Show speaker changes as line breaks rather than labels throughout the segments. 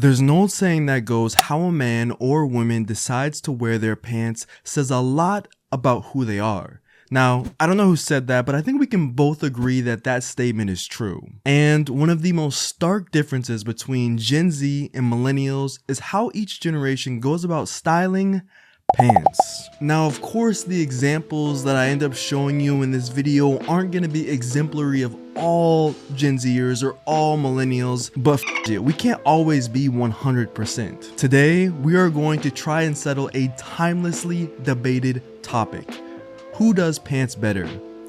There's an old saying that goes, how a man or woman decides to wear their pants says a lot about who they are. Now, I don't know who said that, but I think we can both agree that that statement is true. And one of the most stark differences between Gen Z and millennials is how each generation goes about styling pants. Now, of course, the examples that I end up showing you in this video aren't going to be exemplary of all Gen Zers or all millennials, but it, we can't always be 100%. Today, we are going to try and settle a timelessly debated topic. Who does pants better,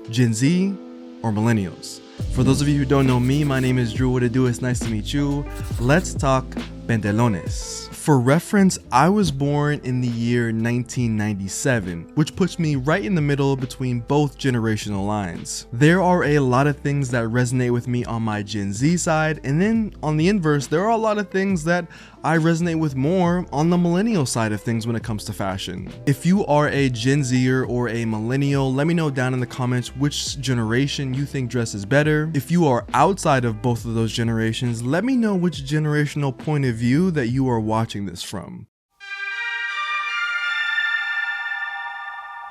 Gen Z or millennials? For those of you who don't know me, my name is Drew. What it do? It's nice to meet you. Let's talk pantalones. For reference, I was born in the year 1997, which puts me right in the middle between both generational lines. There are a lot of things that resonate with me on my Gen Z side, and then on the inverse, there are a lot of things that I resonate with more on the millennial side of things when it comes to fashion. If you are a Gen Zer or a millennial, let me know down in the comments which generation you think dresses better. If you are outside of both of those generations, let me know which generational point of view that you are watching this from.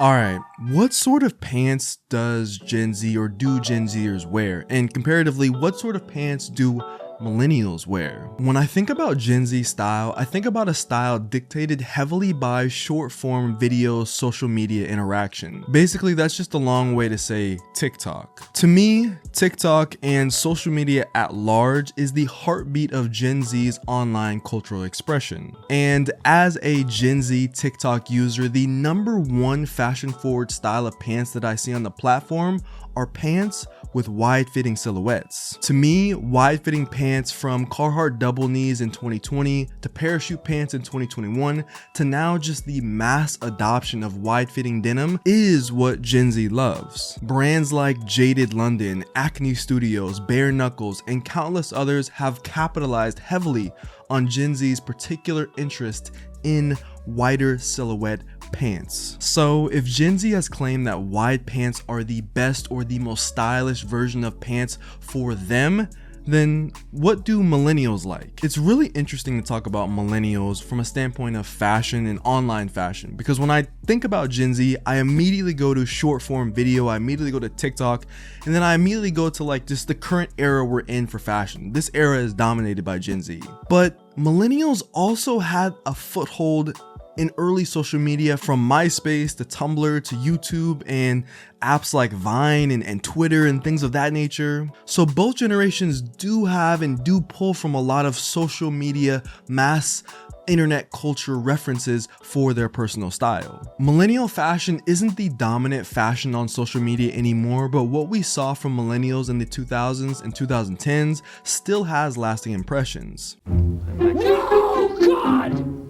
Alright, what sort of pants does Gen Z or do Gen Zers wear? And comparatively, what sort of pants do millennials wear? When I think about Gen Z style, I think about a style dictated heavily by short form video social media interaction. Basically, that's just a long way to say TikTok. To me, TikTok and social media at large is the heartbeat of Gen Z's online cultural expression. And as a Gen Z TikTok user, the #1 fashion forward style of pants that I see on the platform are pants with wide-fitting silhouettes. To me, wide-fitting pants from Carhartt double knees in 2020 to parachute pants in 2021 to now just the mass adoption of wide-fitting denim is what Gen Z loves. Brands like Jaded London, Acne Studios, Bare Knuckles, and countless others have capitalized heavily on Gen Z's particular interest in wider silhouette pants. So if Gen Z has claimed that wide pants are the best or the most stylish version of pants for them, then what do millennials like? It's really interesting to talk about millennials from a standpoint of fashion and online fashion, because when I think about Gen Z, I immediately go to short form video, I immediately go to TikTok, and then I immediately go to like just the current era we're in for fashion. This era is dominated by Gen Z. But millennials also had a foothold in early social media, from MySpace to Tumblr to YouTube and apps like Vine and Twitter and things of that nature. So both generations do have and do pull from a lot of social media mass internet culture references for their personal style. Millennial fashion isn't the dominant fashion on social media anymore, but what we saw from millennials in the 2000s and 2010s still has lasting impressions.
No, God!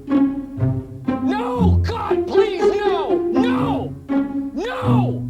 No, God, please, no! No! No!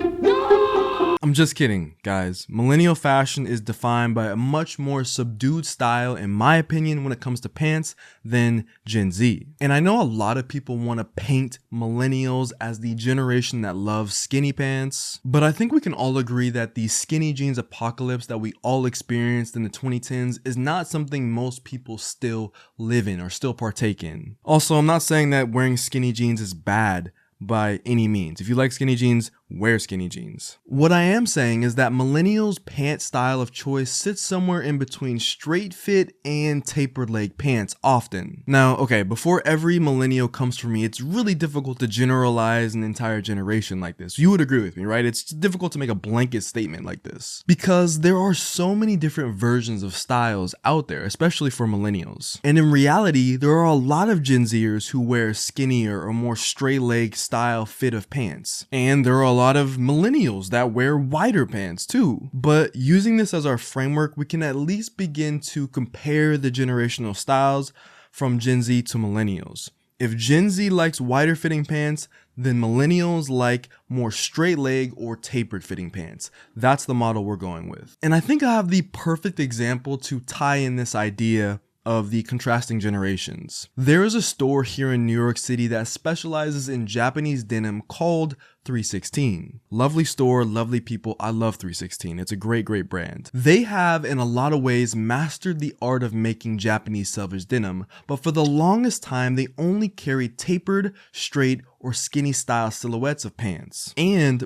No!
I'm just kidding, guys. Millennial fashion is defined by a much more subdued style, in my opinion, when it comes to pants than Gen Z. And I know a lot of people want to paint millennials as the generation that loves skinny pants, but I think we can all agree that the skinny jeans apocalypse that we all experienced in the 2010s is not something most people still live in or still partake in. Also, I'm not saying that wearing skinny jeans is bad by any means. If you like skinny jeans, wear skinny jeans. What I am saying is that millennials' pant style of choice sits somewhere in between straight fit and tapered leg pants often. Now, okay, before every millennial comes for me, it's really difficult to generalize an entire generation like this. You would agree with me, right? It's difficult to make a blanket statement like this because there are so many different versions of styles out there, especially for millennials. And in reality, there are a lot of Gen Zers who wear skinnier or more straight leg style fit of pants. And there are a lot of millennials that wear wider pants too. But using this as our framework, we can at least begin to compare the generational styles from Gen Z to millennials. If Gen Z likes wider fitting pants, then millennials like more straight leg or tapered fitting pants. That's the model we're going with. And I think I have the perfect example to tie in this idea of the contrasting generations. There is a store here in New York City that specializes in Japanese denim called 316. Lovely store, lovely people. I love 316. It's a great brand. They have, in a lot of ways, mastered the art of making Japanese selvage denim, but for the longest time, they only carried tapered, straight, or skinny style silhouettes of pants.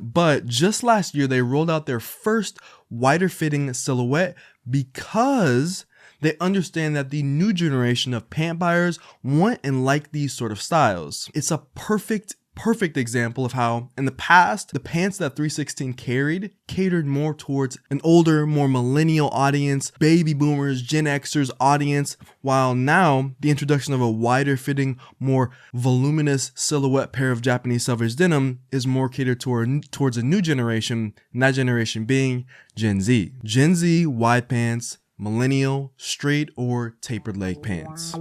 But just last year, they rolled out their first wider fitting silhouette because they understand that the new generation of pant buyers want and like these sort of styles. It's a perfect example of how in the past, the pants that 316 carried catered more towards an older, more millennial audience, baby boomers, Gen Xers audience, while now the introduction of a wider fitting, more voluminous silhouette pair of Japanese selvage denim is more catered towards a new generation, and that generation being Gen Z. Gen Z wide pants, millennial straight or tapered leg pants.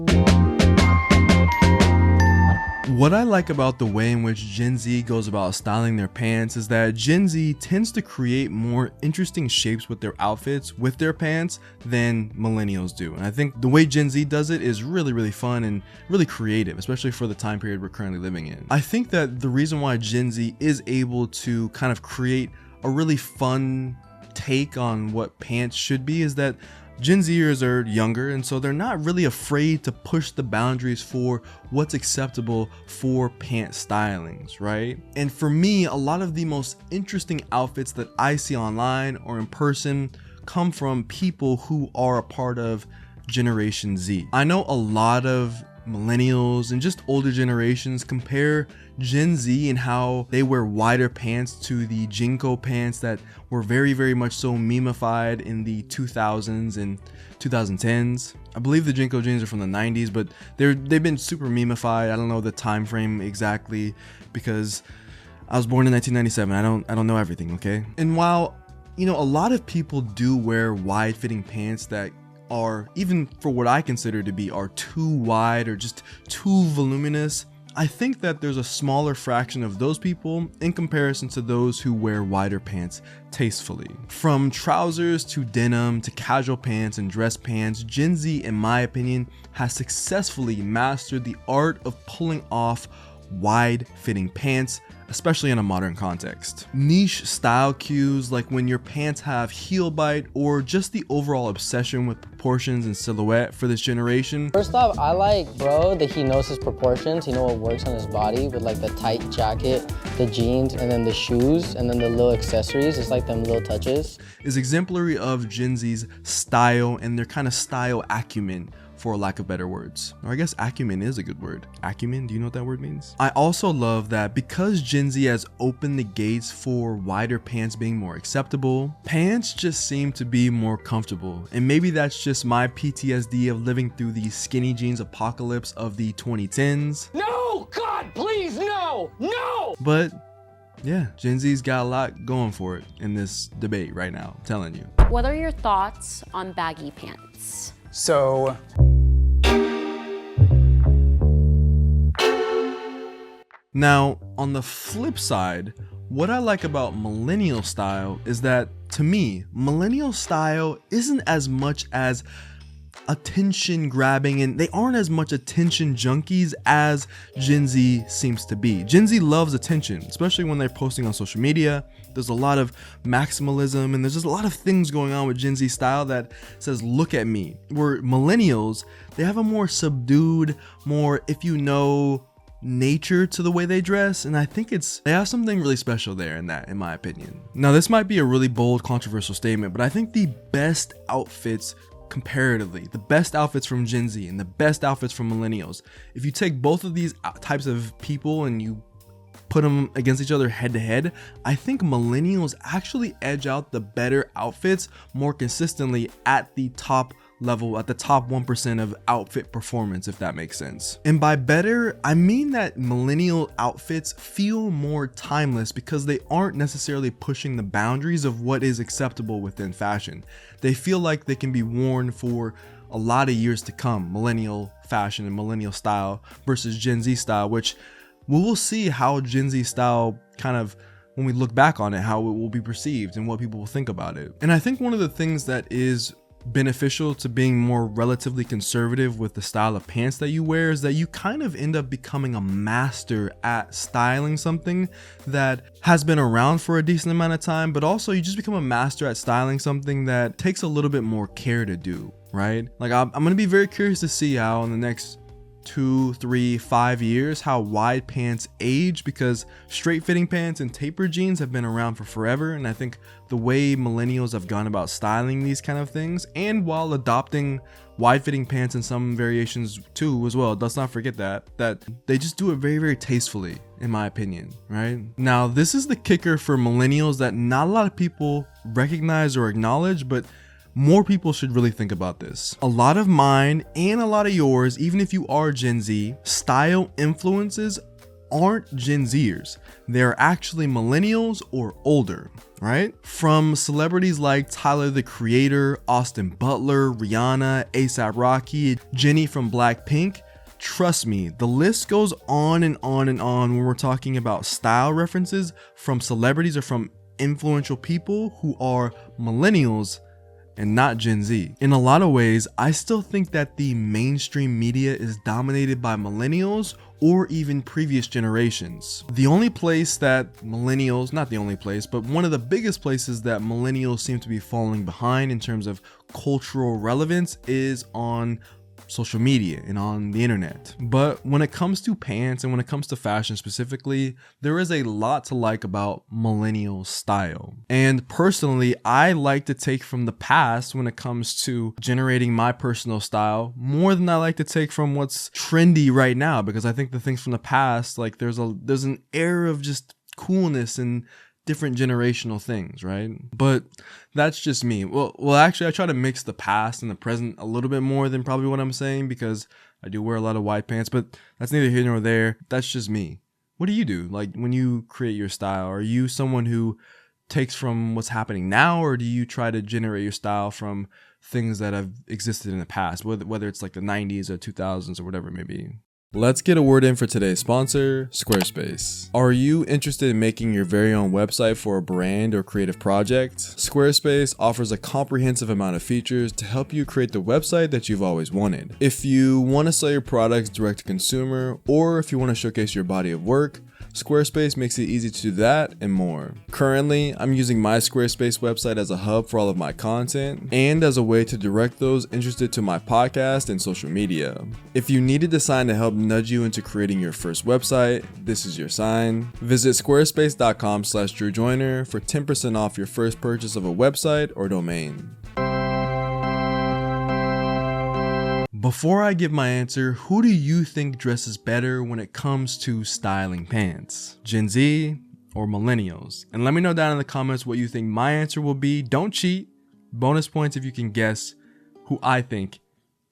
What I like about the way in which Gen Z goes about styling their pants is that Gen Z tends to create more interesting shapes with their outfits, with their pants, than millennials do. And I think the way Gen Z does it is really fun and really creative, especially for the time period we're currently living in. I think that the reason why Gen Z is able to kind of create a really fun take on what pants should be is that Gen Zers are younger, and so they're not really afraid to push the boundaries for what's acceptable for pant stylings, right? And for me, a lot of the most interesting outfits that I see online or in person come from people who are a part of Generation Z. I know a lot of millennials and just older generations compare Gen Z and how they wear wider pants to the Jinko pants that were very much so memeified in the 2000s and 2010s. I believe the Jinko jeans are from the 90s, but they've been super memeified. I don't know the time frame exactly because I was born in 1997. I don't know everything, okay? And while, you know, a lot of people do wear wide fitting pants that are, even for what I consider to be, are too wide or just too voluminous, I think that there's a smaller fraction of those people in comparison to those who wear wider pants tastefully. From trousers to denim to casual pants and dress pants, Gen Z, in my opinion, has successfully mastered the art of pulling off wide fitting pants, especially in a modern context. Niche style cues like when your pants have heel bite or just the overall obsession with proportions and silhouette for this generation.
First off, I like bro that he knows his proportions, he knows what works on his body with like the tight jacket, the jeans, and then the shoes, and then the little accessories. It's like them little touches. Is
exemplary of Gen Z's style and their kind of style acumen, for lack of better words. Or I guess acumen is a good word. Acumen, do you know what that word means? I also love that because Gen Z has opened the gates for wider pants being more acceptable, pants just seem to be more comfortable. And maybe that's just my PTSD of living through the skinny jeans apocalypse of the 2010s.
No! God, please, no! No!
But yeah, Gen Z's got a lot going for it in this debate right now, I'm telling you.
What are your thoughts on baggy pants?
So
now, on the flip side, what I like about millennial style is that, to me, millennial style isn't as much as attention grabbing, and they aren't as much attention junkies as Gen Z seems to be. Gen Z loves attention, especially when they're posting on social media. There's a lot of maximalism, and there's just a lot of things going on with Gen Z style that says, look at me. Where millennials, they have a more subdued, more, if you know, nature to the way they dress, and I think they have something really special there in that, in my opinion. Now, this might be a really bold, controversial statement, but I think the best outfits comparatively, the best outfits from Gen Z and the best outfits from millennials, if you take both of these types of people and you put them against each other head to head, I think millennials actually edge out the better outfits more consistently at the top level, at the top 1% of outfit performance, if that makes sense. And by better, I mean that millennial outfits feel more timeless because they aren't necessarily pushing the boundaries of what is acceptable within fashion. They feel like they can be worn for a lot of years to come, millennial fashion and millennial style versus Gen Z style, which we will see how Gen Z style kind of, when we look back on it, how it will be perceived and what people will think about it. And I think one of the things that is beneficial to being more relatively conservative with the style of pants that you wear is that you kind of end up becoming a master at styling something that has been around for a decent amount of time, but also you just become a master at styling something that takes a little bit more care to do, right? Like I'm gonna be very curious to see how in the next 2, 3, 5 years how wide pants age, because straight fitting pants and taper jeans have been around for forever, and I think the way millennials have gone about styling these kind of things, and while adopting wide fitting pants in some variations too as well, let's not forget that they just do it very, very tastefully, in my opinion, right? Now this is the kicker for millennials that not a lot of people recognize or acknowledge, but more people should really think about this. A lot of mine and a lot of yours, even if you are Gen Z, style influences aren't Gen Zers. They're actually millennials or older, right? From celebrities like Tyler the Creator, Austin Butler, Rihanna, A$AP Rocky, Jennie from Blackpink. Trust me, the list goes on and on and on when we're talking about style references from celebrities or from influential people who are millennials and not Gen Z. In a lot of ways, I still think that the mainstream media is dominated by millennials or even previous generations. The only place that millennials, not the only place, but one of the biggest places that millennials seem to be falling behind in terms of cultural relevance is on social media and on the internet. But when it comes to pants and when it comes to fashion specifically, there is a lot to like about millennial style. And personally, I like to take from the past when it comes to generating my personal style more than I like to take from what's trendy right now, because I think the things from the past, like there's an air of just coolness and different generational things, right? But that's just me. Well, actually, I try to mix the past and the present a little bit more than probably what I'm saying, because I do wear a lot of wide pants, but that's neither here nor there. That's just me. What do? Like when you create your style, are you someone who takes from what's happening now, or do you try to generate your style from things that have existed in the past, whether it's like the 90s or 2000s or whatever it may be? Let's get a word in for today's sponsor, Squarespace. Are you interested in making your very own website for a brand or creative project? Squarespace offers a comprehensive amount of features to help you create the website that you've always wanted. If you want to sell your products direct to consumer, or if you want to showcase your body of work, Squarespace makes it easy to do that and more. Currently, I'm using my Squarespace website as a hub for all of my content and as a way to direct those interested to my podcast and social media. If you need a design to help nudge you into creating your first website, this is your sign. Visit squarespace.com/DrewJoyner for 10% off your first purchase of a website or domain. Before I give my answer, who do you think dresses better when it comes to styling pants? Gen Z or millennials? And let me know down in the comments what you think my answer will be. Don't cheat. Bonus points if you can guess who I think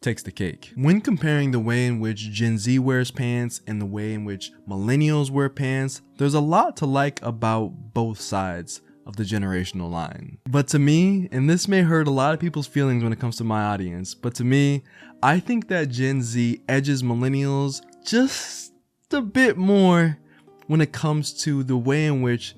takes the cake. When comparing the way in which Gen Z wears pants and the way in which millennials wear pants, there's a lot to like about both sides of the generational line. But to me, and this may hurt a lot of people's feelings when it comes to my audience, but to me, I think that Gen Z edges millennials just a bit more when it comes to the way in which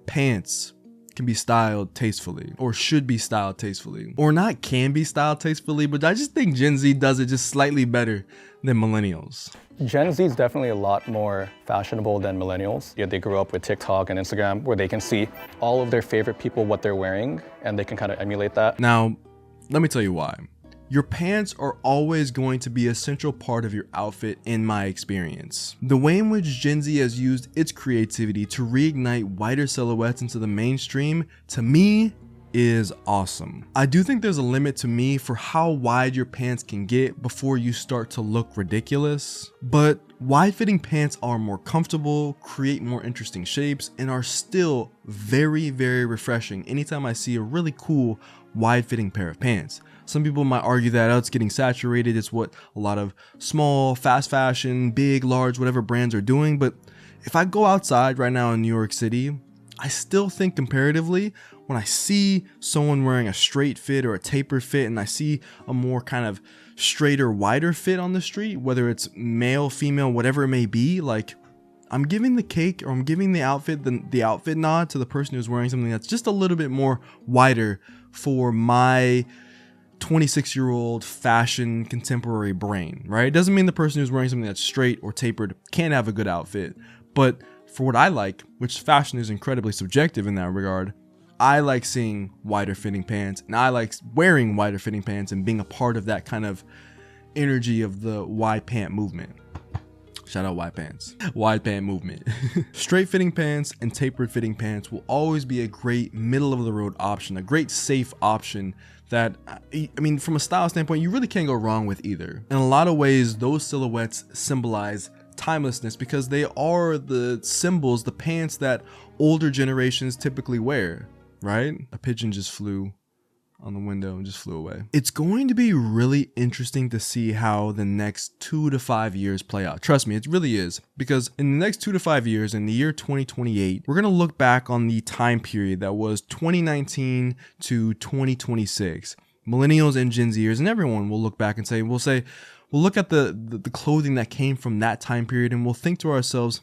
pants can be styled tastefully, or should be styled tastefully, or not can be styled tastefully, but I just think Gen Z does it just slightly better than millennials.
Gen Z is definitely a lot more fashionable than millennials. Yeah, they grew up with TikTok and Instagram where they can see all of their favorite people, what they're wearing, and they can kind of emulate that.
Now, let me tell you why. Your pants are always going to be a central part of your outfit in my experience. The way in which Gen Z has used its creativity to reignite wider silhouettes into the mainstream, to me, is awesome. I do think there's a limit to me for how wide your pants can get before you start to look ridiculous, but wide fitting pants are more comfortable, create more interesting shapes, and are still very, very refreshing anytime I see a really cool wide fitting pair of pants. Some people might argue that it's getting saturated. It's what a lot of small, fast fashion, big, large, whatever brands are doing. But if I go outside right now in New York City, I still think comparatively, when I see someone wearing a straight fit or a taper fit, and I see a more kind of straighter, wider fit on the street, whether it's male, female, whatever it may be, like I'm giving the cake, or I'm giving the outfit nod to the person who's wearing something that's just a little bit more wider for my 26-year-old fashion contemporary brain, right? It doesn't mean the person who's wearing something that's straight or tapered can't have a good outfit. But for what I like, which fashion is incredibly subjective in that regard, I like seeing wider fitting pants, and I like wearing wider fitting pants and being a part of that kind of energy of the wide pant movement. Shout out wide pants. Wide pant movement. Straight fitting pants and tapered fitting pants will always be a great middle of the road option, a great safe option that, I mean, from a style standpoint, you really can't go wrong with either. In a lot of ways, those silhouettes symbolize timelessness because they are the symbols, the pants that older generations typically wear, right? A pigeon just flew on the window and just flew away. It's going to be really interesting to see how the next 2 to 5 years play out. Trust me, it really is. Because in the next 2 to 5 years, in the year 2028, we're going to look back on the time period that was 2019 to 2026. Millennials and Gen Zers and everyone will look back and say, we'll look at the clothing that came from that time period and we'll think to ourselves,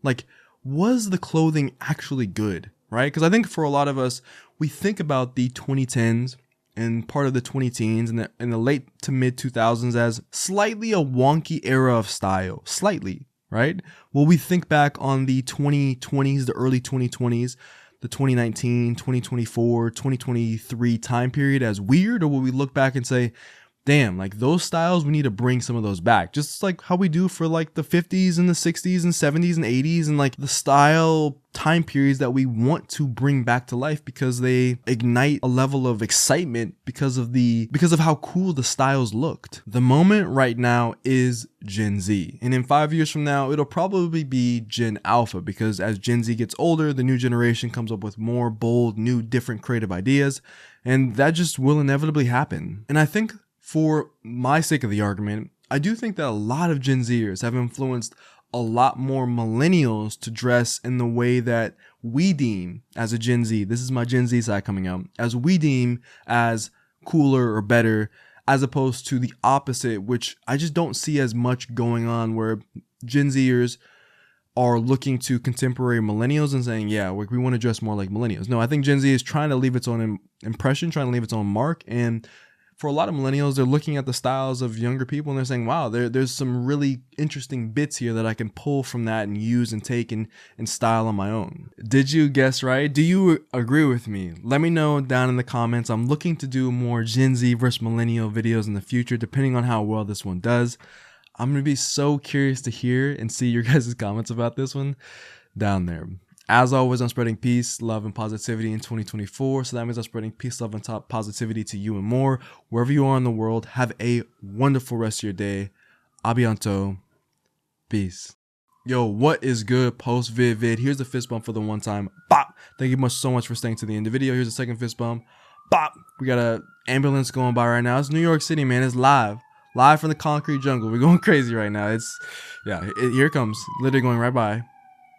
like, was the clothing actually good? Right? Because I think for a lot of us, we think about the 2010s and part of the 20-teens and in the late to mid 2000s as slightly a wonky era of style. Slightly, right? Will we think back on the 2020s, the early 2020s, the 2019, 2024, 2023 time period as weird? Or will we look back and say, damn, like those styles, we need to bring some of those back. Just like how we do for like the 50s and the 60s and 70s and 80s and like the style time periods that we want to bring back to life because they ignite a level of excitement because of how cool the styles looked. The moment right now is Gen Z. And in 5 years from now, it'll probably be Gen Alpha because as Gen Z gets older, the new generation comes up with more bold, new, different creative ideas. And that just will inevitably happen. And I think for my sake of the argument, I do think that a lot of Gen Zers have influenced a lot more millennials to dress in the way that we deem as a Gen Z. This is my Gen Z side coming out. As we deem as cooler or better, as opposed to the opposite, which I just don't see as much going on where Gen Zers are looking to contemporary millennials and saying, yeah, we want to dress more like millennials. No, I think Gen Z is trying to leave its own impression, trying to leave its own mark. And for a lot of millennials, they're looking at the styles of younger people and they're saying, wow, there's some really interesting bits here that I can pull from that and use and take and style on my own. Did you guess right? Do you agree with me? Let me know down in the comments. I'm looking to do more Gen Z versus millennial videos in the future, depending on how well this one does. I'm going to be so curious to hear and see your guys' comments about this one down there. As always, I'm spreading peace, love, and positivity in 2024. So that means I'm spreading peace, love, and positivity to you and more. Wherever you are in the world, have a wonderful rest of your day. Abianto. Peace. Yo, what is good? Post vid. Here's the fist bump for the one time. Bop. Thank you so much for staying to the end of the video. Here's the second fist bump. Bop. We got an ambulance going by right now. It's New York City, man. It's live. Live from the concrete jungle. We're going crazy right now. Here it comes. Literally going right by.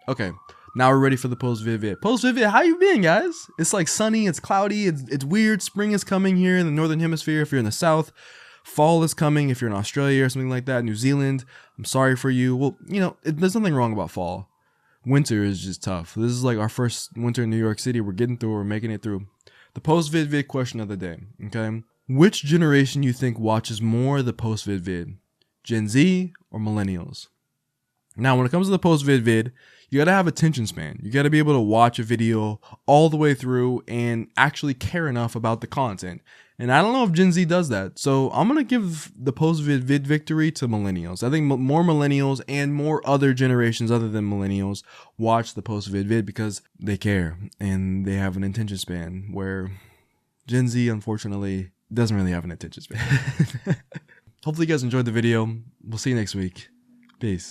Okay. Now we're ready for the post vid. Post vid, how you been, guys? It's like sunny, it's cloudy, it's weird. Spring is coming here in the northern hemisphere if you're in the south. Fall is coming if you're in Australia or something like that. New Zealand, I'm sorry for you. Well, you know, there's nothing wrong about fall. Winter is just tough. This is like our first winter in New York City. We're getting through, we're making it through. The post vid question of the day, okay? Which generation you think watches more of the post vid? Gen Z or millennials? Now, when it comes to the post vid, you got to have attention span. You got to be able to watch a video all the way through and actually care enough about the content. And I don't know if Gen Z does that. So I'm going to give the post vid victory to millennials. I think more millennials and more other generations other than millennials watch the post vid because they care and they have an attention span where Gen Z, unfortunately, doesn't really have an attention span. Hopefully you guys enjoyed the video. We'll see you next week. Peace.